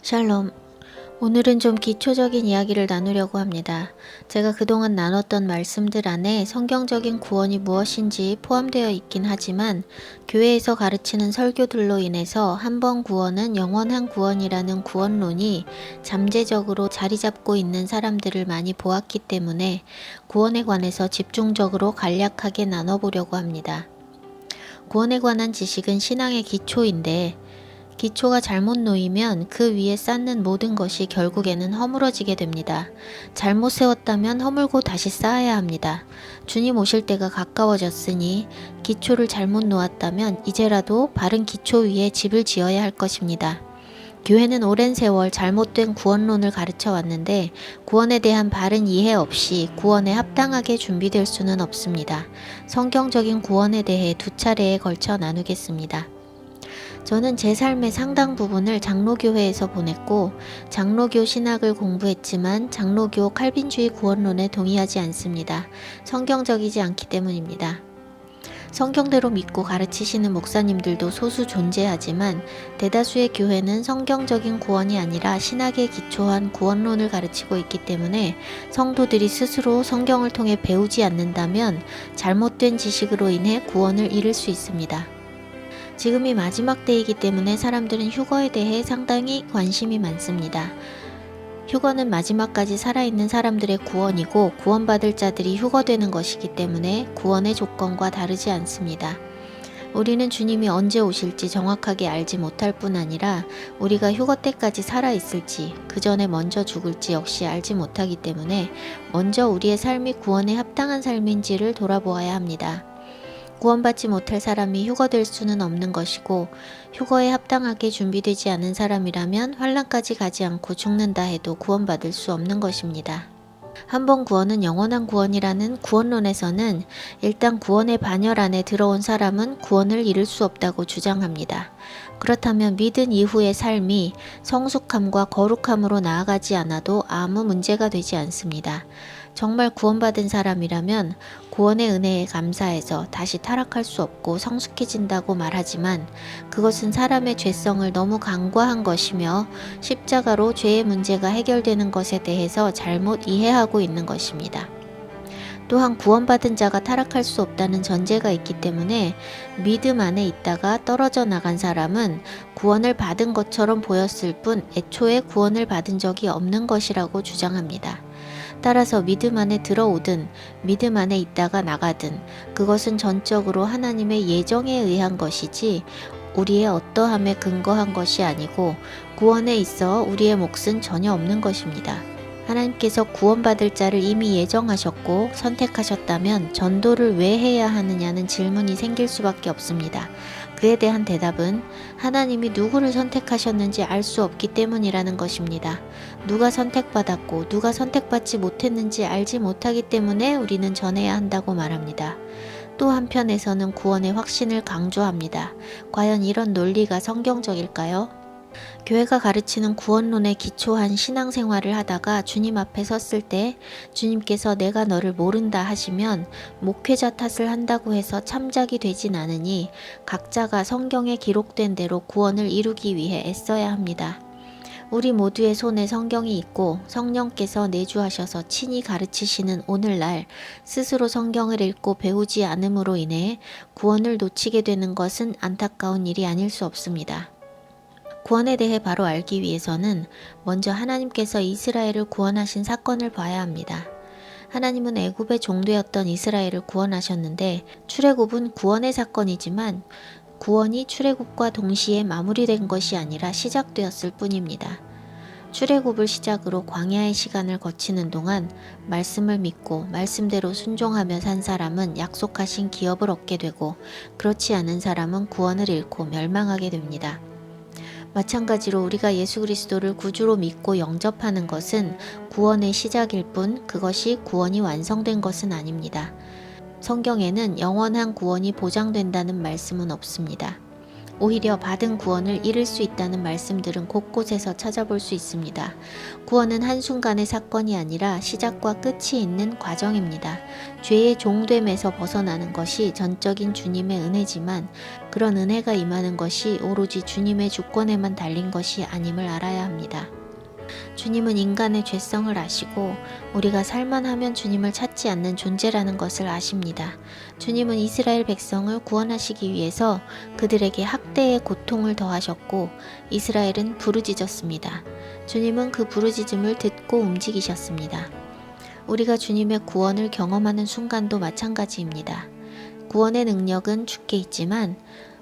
샬롬. 오늘은 좀 기초적인 이야기를 나누려고 합니다. 제가 그동안 나눴던 말씀들 안에 성경적인 구원이 무엇인지 포함되어 있긴 하지만 교회에서 가르치는 설교들로 인해서 한 번 구원은 영원한 구원이라는 구원론이 잠재적으로 자리 잡고 있는 사람들을 많이 보았기 때문에 구원에 관해서 집중적으로 간략하게 나눠보려고 합니다. 구원에 관한 지식은 신앙의 기초인데 기초가 잘못 놓이면 그 위에 쌓는 모든 것이 결국에는 허물어지게 됩니다. 잘못 세웠다면 허물고 다시 쌓아야 합니다. 주님 오실 때가 가까워졌으니 기초를 잘못 놓았다면 이제라도 바른 기초 위에 집을 지어야 할 것입니다. 교회는 오랜 세월 잘못된 구원론을 가르쳐 왔는데 구원에 대한 바른 이해 없이 구원에 합당하게 준비될 수는 없습니다. 성경적인 구원에 대해 두 차례에 걸쳐 나누겠습니다. 저는 제 삶의 상당 부분을 장로교회에서 보냈고 장로교 신학을 공부했지만 장로교 칼빈주의 구원론에 동의하지 않습니다. 성경적이지 않기 때문입니다. 성경대로 믿고 가르치시는 목사님들도 소수 존재하지만 대다수의 교회는 성경적인 구원이 아니라 신학에 기초한 구원론을 가르치고 있기 때문에 성도들이 스스로 성경을 통해 배우지 않는다면 잘못된 지식으로 인해 구원을 잃을 수 있습니다. 지금이 마지막 때이기 때문에 사람들은 휴거에 대해 상당히 관심이 많습니다. 휴거는 마지막까지 살아있는 사람들의 구원이고 구원받을 자들이 휴거되는 것이기 때문에 구원의 조건과 다르지 않습니다. 우리는 주님이 언제 오실지 정확하게 알지 못할 뿐 아니라 우리가 휴거 때까지 살아있을지 그 전에 먼저 죽을지 역시 알지 못하기 때문에 먼저 우리의 삶이 구원에 합당한 삶인지를 돌아보아야 합니다. 구원받지 못할 사람이 휴거될 수는 없는 것이고 휴거에 합당하게 준비되지 않은 사람이라면 환난까지 가지 않고 죽는다 해도 구원받을 수 없는 것입니다. 한 번 구원은 영원한 구원이라는 구원론에서는 일단 구원의 반열 안에 들어온 사람은 구원을 잃을 수 없다고 주장합니다. 그렇다면 믿은 이후의 삶이 성숙함과 거룩함으로 나아가지 않아도 아무 문제가 되지 않습니다. 정말 구원받은 사람이라면 구원의 은혜에 감사해서 다시 타락할 수 없고 성숙해진다고 말하지만 그것은 사람의 죄성을 너무 간과한 것이며 십자가로 죄의 문제가 해결되는 것에 대해서 잘못 이해하고 있는 것입니다. 또한 구원받은 자가 타락할 수 없다는 전제가 있기 때문에 믿음 안에 있다가 떨어져 나간 사람은 구원을 받은 것처럼 보였을 뿐 애초에 구원을 받은 적이 없는 것이라고 주장합니다. 따라서 믿음 안에 들어오든 믿음 안에 있다가 나가든 그것은 전적으로 하나님의 예정에 의한 것이지 우리의 어떠함에 근거한 것이 아니고 구원에 있어 우리의 몫은 전혀 없는 것입니다. 하나님께서 구원받을 자를 이미 예정하셨고 선택하셨다면 전도를 왜 해야 하느냐는 질문이 생길 수밖에 없습니다. 그에 대한 대답은 하나님이 누구를 선택하셨는지 알 수 없기 때문이라는 것입니다. 누가 선택받았고 누가 선택받지 못했는지 알지 못하기 때문에 우리는 전해야 한다고 말합니다. 또 한편에서는 구원의 확신을 강조합니다. 과연 이런 논리가 성경적일까요? 교회가 가르치는 구원론에 기초한 신앙생활을 하다가 주님 앞에 섰을 때 주님께서 내가 너를 모른다 하시면 목회자 탓을 한다고 해서 참작이 되진 않으니 각자가 성경에 기록된 대로 구원을 이루기 위해 애써야 합니다. 우리 모두의 손에 성경이 있고 성령께서 내주하셔서 친히 가르치시는 오늘날 스스로 성경을 읽고 배우지 않음으로 인해 구원을 놓치게 되는 것은 안타까운 일이 아닐 수 없습니다. 구원에 대해 바로 알기 위해서는 먼저 하나님께서 이스라엘을 구원하신 사건을 봐야 합니다. 하나님은 애굽의 종되었던 이스라엘을 구원하셨는데 출애굽은 구원의 사건이지만 구원이 출애굽과 동시에 마무리된 것이 아니라 시작되었을 뿐입니다. 출애굽을 시작으로 광야의 시간을 거치는 동안 말씀을 믿고 말씀대로 순종하며 산 사람은 약속하신 기업을 얻게 되고 그렇지 않은 사람은 구원을 잃고 멸망하게 됩니다. 마찬가지로 우리가 예수 그리스도를 구주로 믿고 영접하는 것은 구원의 시작일 뿐 그것이 구원이 완성된 것은 아닙니다. 성경에는 영원한 구원이 보장된다는 말씀은 없습니다. 오히려 받은 구원을 잃을 수 있다는 말씀들은 곳곳에서 찾아볼 수 있습니다. 구원은 한순간의 사건이 아니라 시작과 끝이 있는 과정입니다. 죄의 종됨에서 벗어나는 것이 전적인 주님의 은혜지만 그런 은혜가 임하는 것이 오로지 주님의 주권에만 달린 것이 아님을 알아야 합니다. 주님은 인간의 죄성을 아시고 우리가 살만하면 주님을 찾지 않는 존재라는 것을 아십니다. 주님은 이스라엘 백성을 구원하시기 위해서 그들에게 학대의 고통을 더하셨고 이스라엘은 부르짖었습니다. 주님은 그 부르짖음을 듣고 움직이셨습니다. 우리가 주님의 구원을 경험하는 순간도 마찬가지입니다. 구원의 능력은 주께 있지만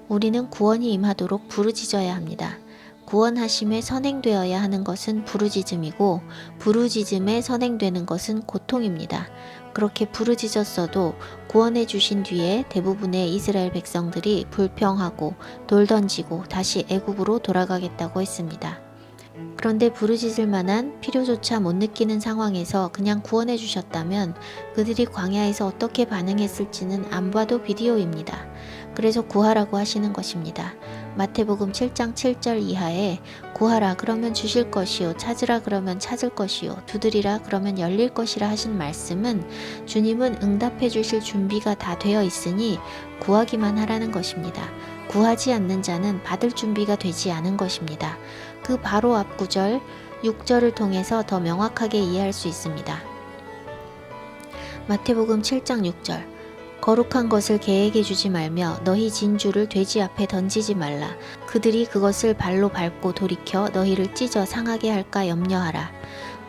우리는 구원이 임하도록 부르짖어야 합니다. 구원하심에 선행되어야 하는 것은 부르짖음이고 부르짖음에 선행되는 것은 고통입니다. 그렇게 부르짖었어도 구원해 주신 뒤에 대부분의 이스라엘 백성들이 불평하고 돌 던지고 다시 애굽으로 돌아가겠다고 했습니다. 그런데 부르짖을 만한 필요조차 못 느끼는 상황에서 그냥 구원해 주셨다면 그들이 광야에서 어떻게 반응했을지는 안 봐도 비디오입니다. 그래서 구하라고 하시는 것입니다. 마태복음 7장 7절 이하에 구하라 그러면 주실 것이요 찾으라 그러면 찾을 것이요 두드리라 그러면 열릴 것이라 하신 말씀은 주님은 응답해 주실 준비가 다 되어 있으니 구하기만 하라는 것입니다. 구하지 않는 자는 받을 준비가 되지 않은 것입니다. 그 바로 앞 구절 6절을 통해서 더 명확하게 이해할 수 있습니다. 마태복음 7장 6절 거룩한 것을 개에게 주지 말며 너희 진주를 돼지 앞에 던지지 말라. 그들이 그것을 발로 밟고 돌이켜 너희를 찢어 상하게 할까 염려하라.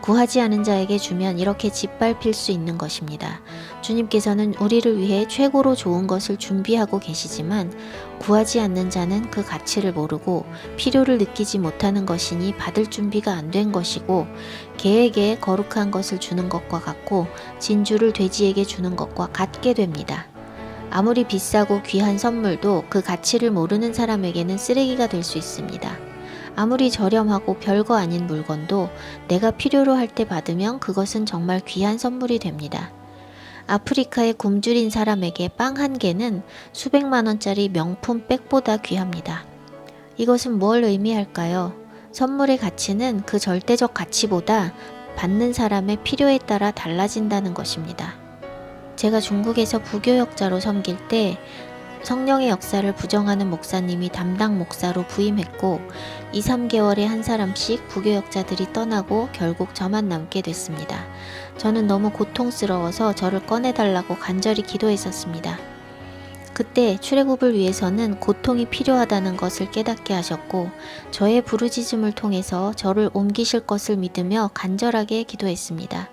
구하지 않은 자에게 주면 이렇게 짓밟힐 수 있는 것입니다. 주님께서는 우리를 위해 최고로 좋은 것을 준비하고 계시지만 구하지 않는 자는 그 가치를 모르고 필요를 느끼지 못하는 것이니 받을 준비가 안 된 것이고 개에게 거룩한 것을 주는 것과 같고 진주를 돼지에게 주는 것과 같게 됩니다. 아무리 비싸고 귀한 선물도 그 가치를 모르는 사람에게는 쓰레기가 될 수 있습니다. 아무리 저렴하고 별거 아닌 물건도 내가 필요로 할 때 받으면 그것은 정말 귀한 선물이 됩니다. 아프리카의 굶주린 사람에게 빵 한 개는 수백만 원짜리 명품 백보다 귀합니다. 이것은 뭘 의미할까요? 선물의 가치는 그 절대적 가치보다 받는 사람의 필요에 따라 달라진다는 것입니다. 제가 중국에서 부교역자로 섬길 때 성령의 역사를 부정하는 목사님이 담당 목사로 부임했고 2, 3개월에 한 사람씩 부교역자들이 떠나고 결국 저만 남게 됐습니다. 저는 너무 고통스러워서 저를 꺼내달라고 간절히 기도했었습니다. 그때 출애굽을 위해서는 고통이 필요하다는 것을 깨닫게 하셨고 저의 부르짖음을 통해서 저를 옮기실 것을 믿으며 간절하게 기도했습니다.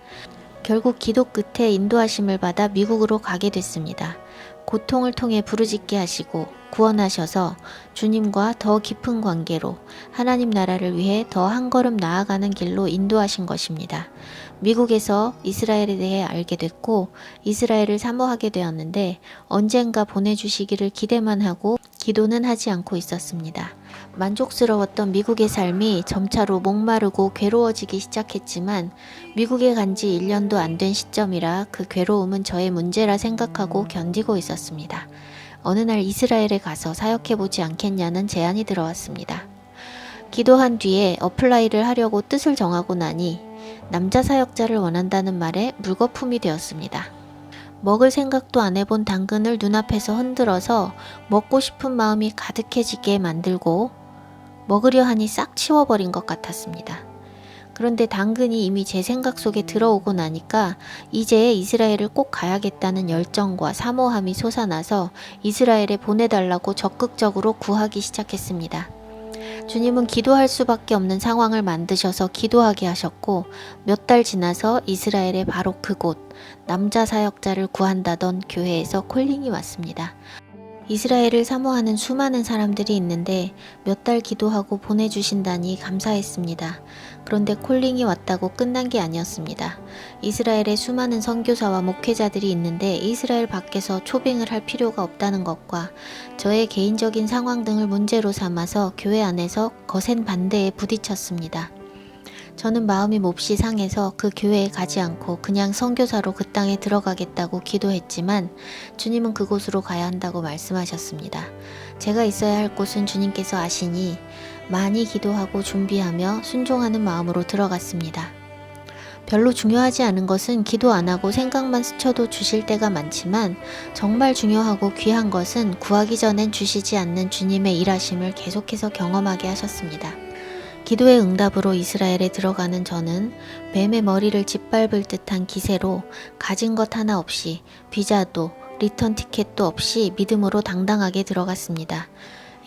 결국 기도 끝에 인도하심을 받아 미국으로 가게 됐습니다. 고통을 통해 부르짖게 하시고 구원하셔서 주님과 더 깊은 관계로 하나님 나라를 위해 더 한 걸음 나아가는 길로 인도하신 것입니다. 미국에서 이스라엘에 대해 알게 됐고 이스라엘을 사모하게 되었는데 언젠가 보내주시기를 기대만 하고 기도는 하지 않고 있었습니다. 만족스러웠던 미국의 삶이 점차로 목마르고 괴로워지기 시작했지만 미국에 간 지 1년도 안 된 시점이라 그 괴로움은 저의 문제라 생각하고 견디고 있었습니다. 어느 날 이스라엘에 가서 사역해보지 않겠냐는 제안이 들어왔습니다. 기도한 뒤에 어플라이를 하려고 뜻을 정하고 나니 남자 사역자를 원한다는 말에 물거품이 되었습니다. 먹을 생각도 안 해본 당근을 눈앞에서 흔들어서 먹고 싶은 마음이 가득해지게 만들고 먹으려 하니 싹 치워버린 것 같았습니다. 그런데 당근이 이미 제 생각 속에 들어오고 나니까 이제 이스라엘을 꼭 가야겠다는 열정과 사모함이 솟아나서 이스라엘에 보내달라고 적극적으로 구하기 시작했습니다. 주님은 기도할 수밖에 없는 상황을 만드셔서 기도하게 하셨고 몇 달 지나서 이스라엘의 바로 그곳 남자 사역자를 구한다던 교회에서 콜링이 왔습니다. 이스라엘을 사모하는 수많은 사람들이 있는데 몇 달 기도하고 보내주신다니 감사했습니다. 그런데 콜링이 왔다고 끝난 게 아니었습니다. 이스라엘에 수많은 선교사와 목회자들이 있는데 이스라엘 밖에서 초빙을 할 필요가 없다는 것과 저의 개인적인 상황 등을 문제로 삼아서 교회 안에서 거센 반대에 부딪혔습니다. 저는 마음이 몹시 상해서 그 교회에 가지 않고 그냥 선교사로 그 땅에 들어가겠다고 기도했지만 주님은 그곳으로 가야 한다고 말씀하셨습니다. 제가 있어야 할 곳은 주님께서 아시니 많이 기도하고 준비하며 순종하는 마음으로 들어갔습니다. 별로 중요하지 않은 것은 기도 안 하고 생각만 스쳐도 주실 때가 많지만 정말 중요하고 귀한 것은 구하기 전엔 주시지 않는 주님의 일하심을 계속해서 경험하게 하셨습니다. 기도의 응답으로 이스라엘에 들어가는 저는 뱀의 머리를 짓밟을 듯한 기세로 가진 것 하나 없이 비자도 리턴 티켓도 없이 믿음으로 당당하게 들어갔습니다.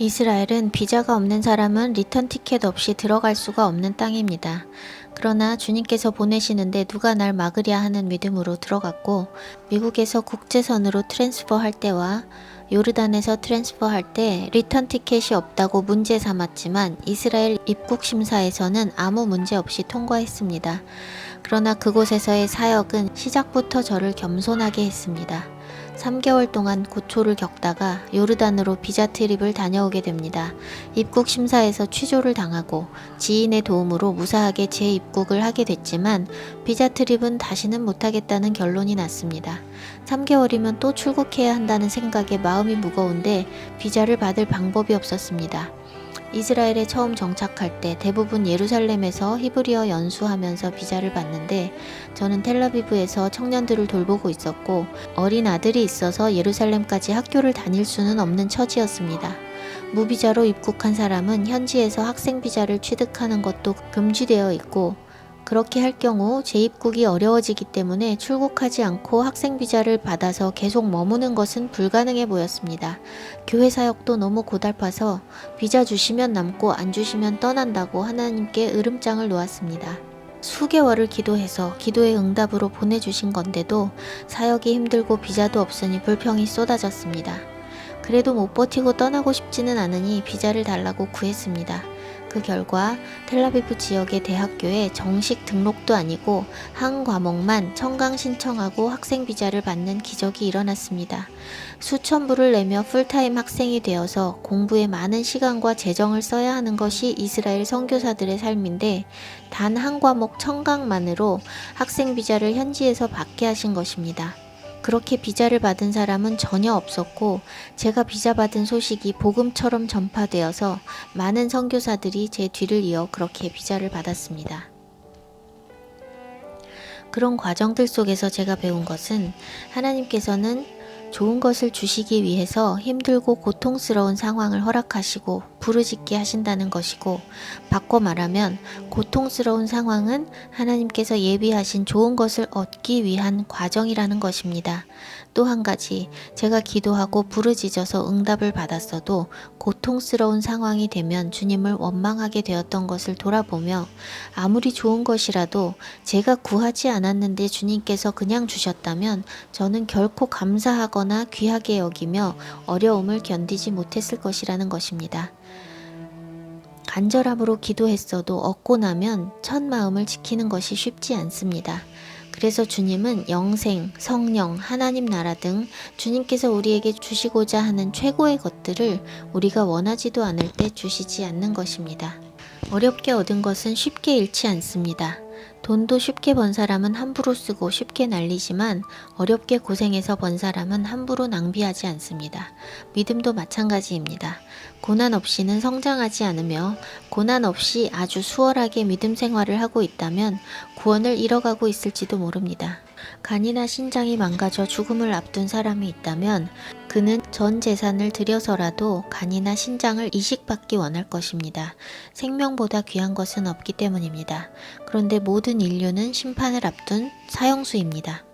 이스라엘은 비자가 없는 사람은 리턴 티켓 없이 들어갈 수가 없는 땅입니다. 그러나 주님께서 보내시는데 누가 날 막으랴 하는 믿음으로 들어갔고 미국에서 국제선으로 트랜스퍼 할 때와 요르단에서 트랜스퍼 할 때 리턴 티켓이 없다고 문제 삼았지만 이스라엘 입국 심사에서는 아무 문제 없이 통과했습니다. 그러나 그곳에서의 사역은 시작부터 저를 겸손하게 했습니다. 3개월 동안 고초를 겪다가 요르단으로 비자 트립을 다녀오게 됩니다. 입국 심사에서 취조를 당하고 지인의 도움으로 무사하게 재입국을 하게 됐지만 비자 트립은 다시는 못하겠다는 결론이 났습니다. 3개월이면 또 출국해야 한다는 생각에 마음이 무거운데 비자를 받을 방법이 없었습니다. 이스라엘에 처음 정착할 때 대부분 예루살렘에서 히브리어 연수하면서 비자를 받는데 저는 텔라비브에서 청년들을 돌보고 있었고 어린 아들이 있어서 예루살렘까지 학교를 다닐 수는 없는 처지였습니다. 무비자로 입국한 사람은 현지에서 학생 비자를 취득하는 것도 금지되어 있고 그렇게 할 경우 재입국이 어려워지기 때문에 출국하지 않고 학생 비자를 받아서 계속 머무는 것은 불가능해 보였습니다. 교회 사역도 너무 고달파서 비자 주시면 남고 안 주시면 떠난다고 하나님께 으름장을 놓았습니다. 수개월을 기도해서 기도의 응답으로 보내주신 건데도 사역이 힘들고 비자도 없으니 불평이 쏟아졌습니다. 그래도 못 버티고 떠나고 싶지는 않으니 비자를 달라고 구했습니다. 그 결과 텔라비브 지역의 대학교에 정식 등록도 아니고 한 과목만 청강 신청하고 학생 비자를 받는 기적이 일어났습니다. 수천 불을 내며 풀타임 학생이 되어서 공부에 많은 시간과 재정을 써야 하는 것이 이스라엘 선교사들의 삶인데 단 한 과목 청강만으로 학생 비자를 현지에서 받게 하신 것입니다. 그렇게 비자를 받은 사람은 전혀 없었고 제가 비자 받은 소식이 복음처럼 전파되어서 많은 선교사들이 제 뒤를 이어 그렇게 비자를 받았습니다. 그런 과정들 속에서 제가 배운 것은 하나님께서는 좋은 것을 주시기 위해서 힘들고 고통스러운 상황을 허락하시고 부르짖게 하신다는 것이고 바꿔 말하면 고통스러운 상황은 하나님께서 예비하신 좋은 것을 얻기 위한 과정이라는 것입니다. 또 한 가지 제가 기도하고 부르짖어서 응답을 받았어도 고통스러운 상황이 되면 주님을 원망하게 되었던 것을 돌아보며 아무리 좋은 것이라도 제가 구하지 않았는데 주님께서 그냥 주셨다면 저는 결코 감사하거나 귀하게 여기며 어려움을 견디지 못했을 것이라는 것입니다. 간절함으로 기도했어도 얻고 나면 첫 마음을 지키는 것이 쉽지 않습니다. 그래서 주님은 영생, 성령, 하나님 나라 등 주님께서 우리에게 주시고자 하는 최고의 것들을 우리가 원하지도 않을 때 주시지 않는 것입니다. 어렵게 얻은 것은 쉽게 잃지 않습니다. 돈도 쉽게 번 사람은 함부로 쓰고 쉽게 날리지만 어렵게 고생해서 번 사람은 함부로 낭비하지 않습니다. 믿음도 마찬가지입니다. 고난 없이는 성장하지 않으며 고난 없이 아주 수월하게 믿음 생활을 하고 있다면 구원을 잃어가고 있을지도 모릅니다. 간이나 신장이 망가져 죽음을 앞둔 사람이 있다면 그는 전 재산을 들여서라도 간이나 신장을 이식받기 원할 것입니다. 생명보다 귀한 것은 없기 때문입니다. 그런데 모든 인류는 심판을 앞둔 사형수입니다.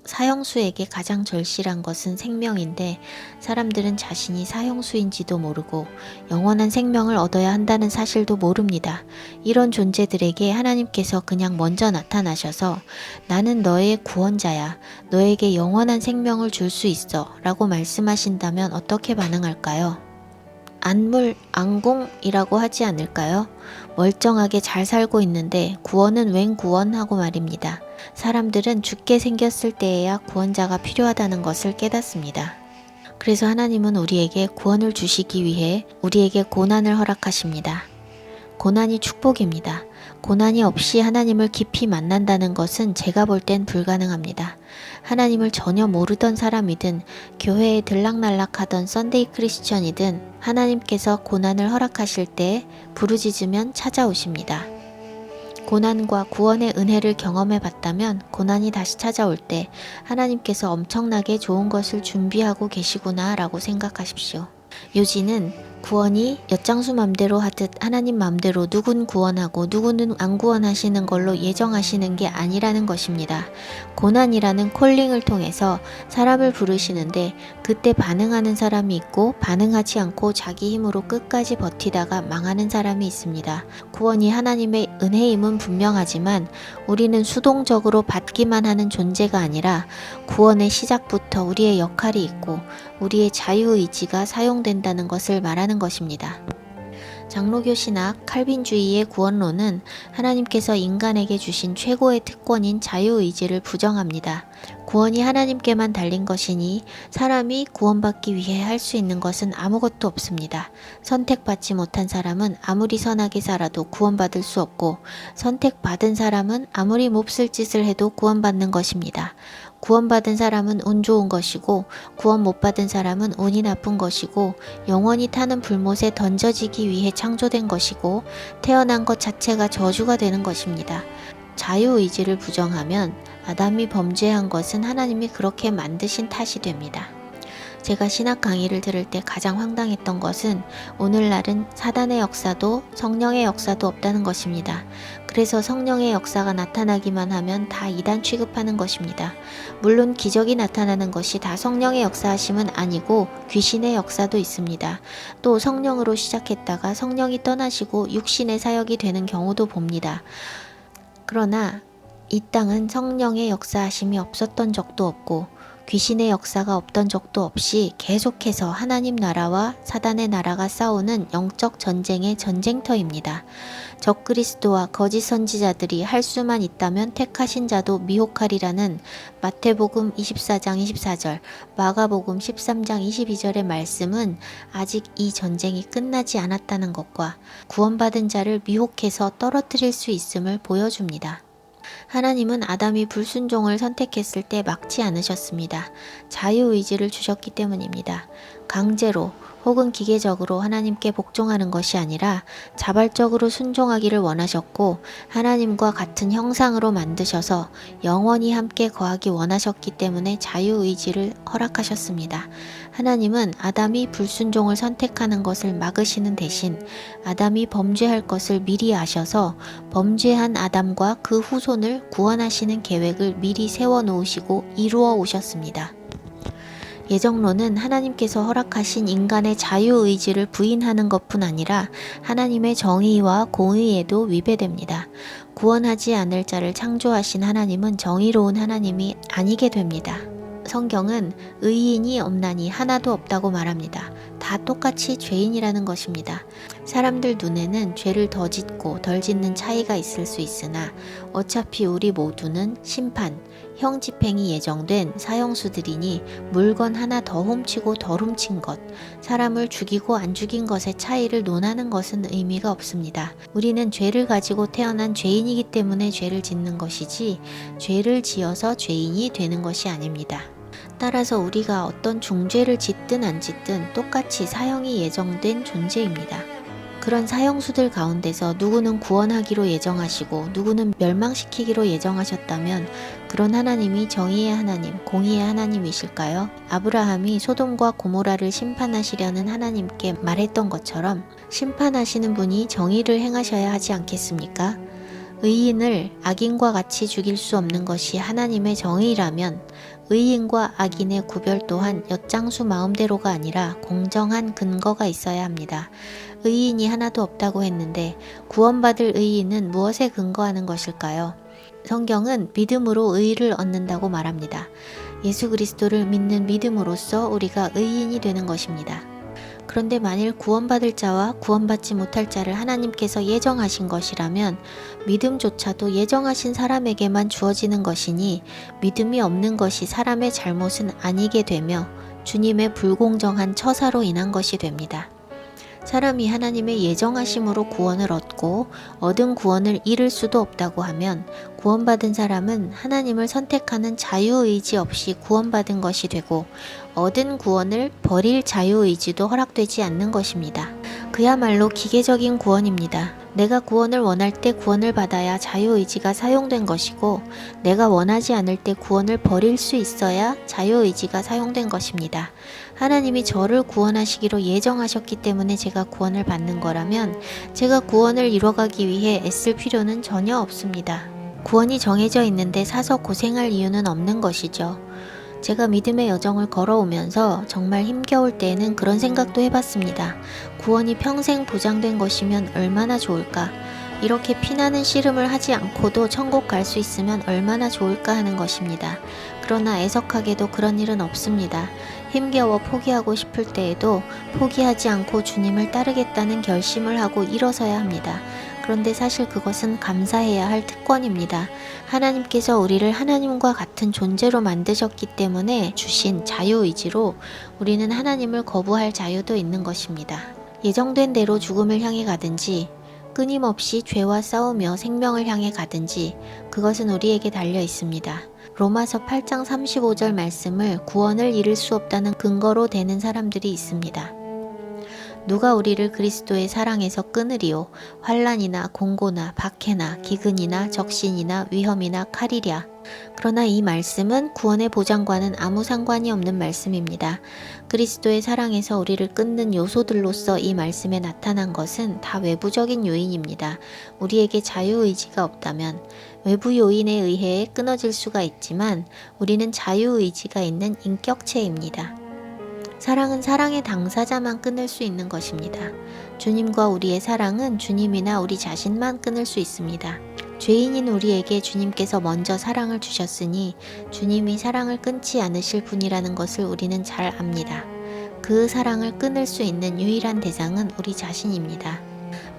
사형수에게 가장 절실한 것은 생명인데 사람들은 자신이 사형수인지도 모르고 영원한 생명을 얻어야 한다는 사실도 모릅니다. 이런 존재들에게 하나님께서 그냥 먼저 나타나셔서 나는 너의 구원자야. 너에게 영원한 생명을 줄 수 있어 라고 말씀하신다면 어떻게 반응할까요? 안물, 안공이라고 하지 않을까요? 멀쩡하게 잘 살고 있는데 구원은 웬 구원하고 말입니다. 사람들은 죽게 생겼을 때에야 구원자가 필요하다는 것을 깨닫습니다. 그래서 하나님은 우리에게 구원을 주시기 위해 우리에게 고난을 허락하십니다. 고난이 축복입니다. 고난이 없이 하나님을 깊이 만난다는 것은 제가 볼 땐 불가능합니다. 하나님을 전혀 모르던 사람이든 교회에 들락날락하던 썬데이 크리스천이든 하나님께서 고난을 허락하실 때 부르짖으면 찾아오십니다. 고난과 구원의 은혜를 경험해 봤다면 고난이 다시 찾아올 때 하나님께서 엄청나게 좋은 것을 준비하고 계시구나 라고 생각하십시오. 요지는 구원이 엿장수 맘대로 하듯 하나님 맘대로 누군 구원하고 누구는 안 구원하시는 걸로 예정하시는 게 아니라는 것입니다. 고난이라는 콜링을 통해서 사람을 부르시는데 그때 반응하는 사람이 있고 반응하지 않고 자기 힘으로 끝까지 버티다가 망하는 사람이 있습니다. 구원이 하나님의 은혜임은 분명하지만 우리는 수동적으로 받기만 하는 존재가 아니라 구원의 시작부터 우리의 역할이 있고 우리의 자유의지가 사용된다는 것을 말하는 것입니다. 장로교 신학 칼빈주의의 구원론은 하나님께서 인간에게 주신 최고의 특권인 자유의지를 부정합니다. 구원이 하나님께만 달린 것이니 사람이 구원받기 위해 할 수 있는 것은 아무것도 없습니다. 선택받지 못한 사람은 아무리 선하게 살아도 구원받을 수 없고 선택받은 사람은 아무리 몹쓸 짓을 해도 구원받는 것입니다. 구원받은 사람은 운 좋은 것이고 구원 못 받은 사람은 운이 나쁜 것이고 영원히 타는 불못에 던져지기 위해 창조된 것이고 태어난 것 자체가 저주가 되는 것입니다. 자유의지를 부정하면 아담이 범죄한 것은 하나님이 그렇게 만드신 탓이 됩니다. 제가 신학 강의를 들을 때 가장 황당했던 것은 오늘날은 사단의 역사도 성령의 역사도 없다는 것입니다. 그래서 성령의 역사가 나타나기만 하면 다 이단 취급하는 것입니다. 물론 기적이 나타나는 것이 다 성령의 역사하심은 아니고 귀신의 역사도 있습니다. 또 성령으로 시작했다가 성령이 떠나시고 육신의 사역이 되는 경우도 봅니다. 그러나 이 땅은 성령의 역사하심이 없었던 적도 없고 귀신의 역사가 없던 적도 없이 계속해서 하나님 나라와 사단의 나라가 싸우는 영적 전쟁의 전쟁터입니다. 적그리스도와 거짓 선지자들이 할 수만 있다면 택하신 자도 미혹하리라는 마태복음 24장 24절, 마가복음 13장 22절의 말씀은 아직 이 전쟁이 끝나지 않았다는 것과 구원받은 자를 미혹해서 떨어뜨릴 수 있음을 보여줍니다. 하나님은 아담이 불순종을 선택했을 때 막지 않으셨습니다. 자유의지를 주셨기 때문입니다. 강제로 혹은 기계적으로 하나님께 복종하는 것이 아니라 자발적으로 순종하기를 원하셨고 하나님과 같은 형상으로 만드셔서 영원히 함께 거하기 원하셨기 때문에 자유의지를 허락하셨습니다. 하나님은 아담이 불순종을 선택하는 것을 막으시는 대신 아담이 범죄할 것을 미리 아셔서 범죄한 아담과 그 후손을 구원하시는 계획을 미리 세워 놓으시고 이루어 오셨습니다. 예정론은 하나님께서 허락하신 인간의 자유의지를 부인하는 것뿐 아니라 하나님의 정의와 공의에도 위배됩니다. 구원하지 않을 자를 창조하신 하나님은 정의로운 하나님이 아니게 됩니다. 성경은 의인이 없나니 하나도 없다고 말합니다. 다 똑같이 죄인이라는 것입니다. 사람들 눈에는 죄를 더 짓고 덜 짓는 차이가 있을 수 있으나 어차피 우리 모두는 심판, 형 집행이 예정된 사형수들이니 물건 하나 더 훔치고 덜 훔친 것, 사람을 죽이고 안 죽인 것의 차이를 논하는 것은 의미가 없습니다. 우리는 죄를 가지고 태어난 죄인이기 때문에 죄를 짓는 것이지 죄를 지어서 죄인이 되는 것이 아닙니다. 따라서 우리가 어떤 중죄를 짓든 안 짓든 똑같이 사형이 예정된 존재입니다. 그런 사형수들 가운데서 누구는 구원하기로 예정하시고 누구는 멸망시키기로 예정하셨다면 그런 하나님이 정의의 하나님, 공의의 하나님이실까요? 아브라함이 소돔과 고모라를 심판하시려는 하나님께 말했던 것처럼 심판하시는 분이 정의를 행하셔야 하지 않겠습니까? 의인을 악인과 같이 죽일 수 없는 것이 하나님의 정의라면 의인과 악인의 구별 또한 엿장수 마음대로가 아니라 공정한 근거가 있어야 합니다. 의인이 하나도 없다고 했는데 구원받을 의인은 무엇에 근거하는 것일까요? 성경은 믿음으로 의를 얻는다고 말합니다. 예수 그리스도를 믿는 믿음으로써 우리가 의인이 되는 것입니다. 그런데 만일 구원받을 자와 구원받지 못할 자를 하나님께서 예정하신 것이라면 믿음조차도 예정하신 사람에게만 주어지는 것이니 믿음이 없는 것이 사람의 잘못은 아니게 되며 주님의 불공정한 처사로 인한 것이 됩니다. 사람이 하나님의 예정하심으로 구원을 얻고 얻은 구원을 잃을 수도 없다고 하면 구원받은 사람은 하나님을 선택하는 자유의지 없이 구원받은 것이 되고 얻은 구원을 버릴 자유의지도 허락되지 않는 것입니다. 그야말로 기계적인 구원입니다. 내가 구원을 원할 때 구원을 받아야 자유의지가 사용된 것이고 내가 원하지 않을 때 구원을 버릴 수 있어야 자유의지가 사용된 것입니다. 하나님이 저를 구원하시기로 예정하셨기 때문에 제가 구원을 받는 거라면 제가 구원을 이뤄가기 위해 애쓸 필요는 전혀 없습니다. 구원이 정해져 있는데 사서 고생할 이유는 없는 것이죠. 제가 믿음의 여정을 걸어오면서 정말 힘겨울 때에는 그런 생각도 해봤습니다. 구원이 평생 보장된 것이면 얼마나 좋을까? 이렇게 피나는 씨름을 하지 않고도 천국 갈 수 있으면 얼마나 좋을까 하는 것입니다. 그러나 애석하게도 그런 일은 없습니다. 힘겨워 포기하고 싶을 때에도 포기하지 않고 주님을 따르겠다는 결심을 하고 일어서야 합니다. 그런데 사실 그것은 감사해야 할 특권입니다. 하나님께서 우리를 하나님과 같은 존재로 만드셨기 때문에 주신 자유의지로 우리는 하나님을 거부할 자유도 있는 것입니다. 예정된 대로 죽음을 향해 가든지 끊임없이 죄와 싸우며 생명을 향해 가든지 그것은 우리에게 달려 있습니다. 로마서 8장 35절 말씀을 구원을 잃을 수 없다는 근거로 대는 사람들이 있습니다. 누가 우리를 그리스도의 사랑에서 끊으리요? 환난이나 공고나 박해나 기근이나 적신이나 위험이나 칼이랴. 그러나 이 말씀은 구원의 보장과는 아무 상관이 없는 말씀입니다. 그리스도의 사랑에서 우리를 끊는 요소들로서 이 말씀에 나타난 것은 다 외부적인 요인입니다. 우리에게 자유의지가 없다면 외부 요인에 의해 끊어질 수가 있지만 우리는 자유의지가 있는 인격체입니다. 사랑은 사랑의 당사자만 끊을 수 있는 것입니다. 주님과 우리의 사랑은 주님이나 우리 자신만 끊을 수 있습니다. 죄인인 우리에게 주님께서 먼저 사랑을 주셨으니 주님이 사랑을 끊지 않으실 분이라는 것을 우리는 잘 압니다. 그 사랑을 끊을 수 있는 유일한 대상은 우리 자신입니다.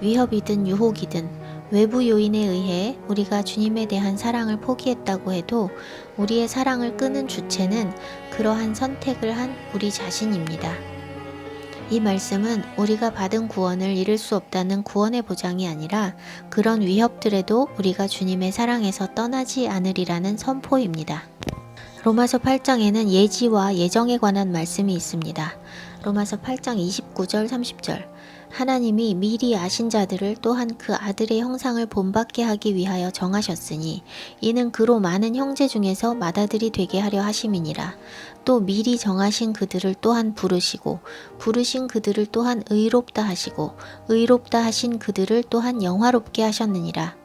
위협이든 유혹이든 외부 요인에 의해 우리가 주님에 대한 사랑을 포기했다고 해도 우리의 사랑을 끄는 주체는 그러한 선택을 한 우리 자신입니다. 이 말씀은 우리가 받은 구원을 잃을 수 없다는 구원의 보장이 아니라 그런 위협들에도 우리가 주님의 사랑에서 떠나지 않으리라는 선포입니다. 로마서 8장에는 예지와 예정에 관한 말씀이 있습니다. 로마서 8장 29절 30절 하나님이 미리 아신 자들을 또한 그 아들의 형상을 본받게 하기 위하여 정하셨으니 이는 그로 많은 형제 중에서 맏아들이 되게 하려 하심이니라. 또 미리 정하신 그들을 또한 부르시고 부르신 그들을 또한 의롭다 하시고 의롭다 하신 그들을 또한 영화롭게 하셨느니라.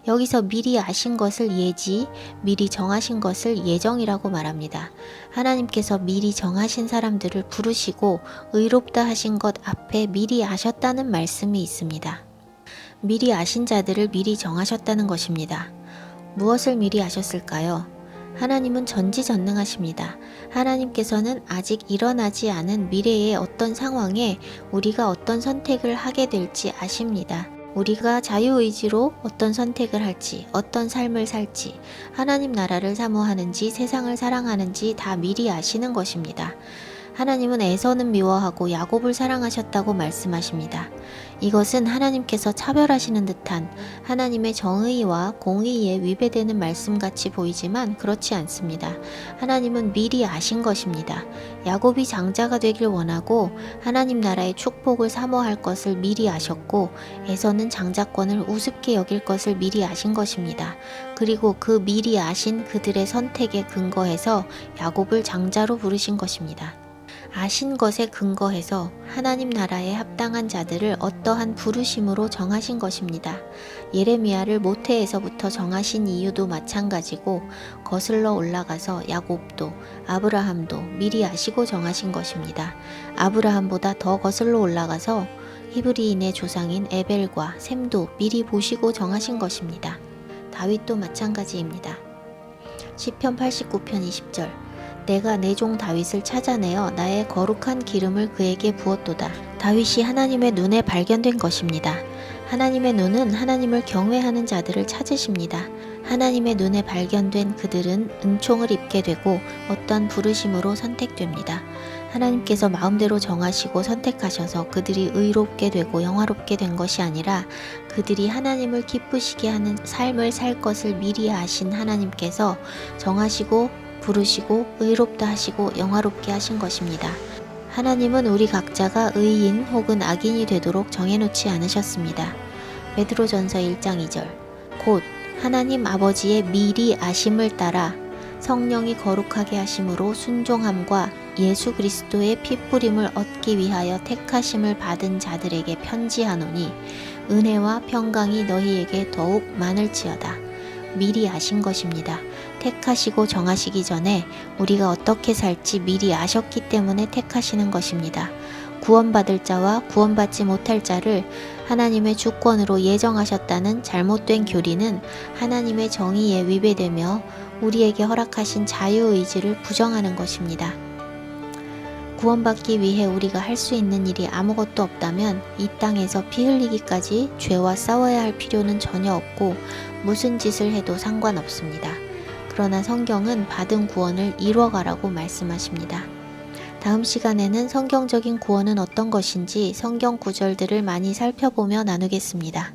여기서 미리 아신 것을 예지, 미리 정하신 것을 예정이라고 말합니다. 하나님께서 미리 정하신 사람들을 부르시고 의롭다 하신 것 앞에 미리 아셨다는 말씀이 있습니다. 미리 아신 자들을 미리 정하셨다는 것입니다. 무엇을 미리 아셨을까요? 하나님은 전지전능하십니다. 하나님께서는 아직 일어나지 않은 미래의 어떤 상황에 우리가 어떤 선택을 하게 될지 아십니다. 우리가 자유의지로 어떤 선택을 할지, 어떤 삶을 살지, 하나님 나라를 사모하는지 세상을 사랑하는지 다 미리 아시는 것입니다. 하나님은 에서는 미워하고 야곱을 사랑하셨다고 말씀하십니다. 이것은 하나님께서 차별하시는 듯한 하나님의 정의와 공의에 위배되는 말씀같이 보이지만 그렇지 않습니다. 하나님은 미리 아신 것입니다. 야곱이 장자가 되길 원하고 하나님 나라의 축복을 사모할 것을 미리 아셨고 에서는 장자권을 우습게 여길 것을 미리 아신 것입니다. 그리고 그 미리 아신 그들의 선택에 근거해서 야곱을 장자로 부르신 것입니다. 아신 것에 근거해서 하나님 나라에 합당한 자들을 어떠한 부르심으로 정하신 것입니다. 예레미야를 모태에서부터 정하신 이유도 마찬가지고 거슬러 올라가서 야곱도 아브라함도 미리 아시고 정하신 것입니다. 아브라함보다 더 거슬러 올라가서 히브리인의 조상인 에벨과 셈도 미리 보시고 정하신 것입니다. 다윗도 마찬가지입니다. 시편 89편 20절 내가 내 종 다윗을 찾아내어 나의 거룩한 기름을 그에게 부었도다. 다윗이 하나님의 눈에 발견된 것입니다. 하나님의 눈은 하나님을 경외하는 자들을 찾으십니다. 하나님의 눈에 발견된 그들은 은총을 입게 되고 어떤 부르심으로 선택됩니다. 하나님께서 마음대로 정하시고 선택하셔서 그들이 의롭게 되고 영화롭게 된 것이 아니라 그들이 하나님을 기쁘시게 하는 삶을 살 것을 미리 아신 하나님께서 정하시고 부르시고 의롭다 하시고 영화롭게 하신 것입니다. 하나님은 우리 각자가 의인 혹은 악인이 되도록 정해놓지 않으셨습니다. 베드로전서 1장 2절 곧 하나님 아버지의 미리 아심을 따라 성령이 거룩하게 하심으로 순종함과 예수 그리스도의 피뿌림을 얻기 위하여 택하심을 받은 자들에게 편지하노니 은혜와 평강이 너희에게 더욱 많을지어다. 미리 아신 것입니다. 택하시고 정하시기 전에 우리가 어떻게 살지 미리 아셨기 때문에 택하시는 것입니다. 구원받을 자와 구원받지 못할 자를 하나님의 주권으로 예정하셨다는 잘못된 교리는 하나님의 정의에 위배되며 우리에게 허락하신 자유의지를 부정하는 것입니다. 구원받기 위해 우리가 할 수 있는 일이 아무것도 없다면 이 땅에서 피 흘리기까지 죄와 싸워야 할 필요는 전혀 없고 무슨 짓을 해도 상관없습니다. 그러나 성경은 받은 구원을 이뤄가라고 말씀하십니다. 다음 시간에는 성경적인 구원은 어떤 것인지 성경 구절들을 많이 살펴보며 나누겠습니다.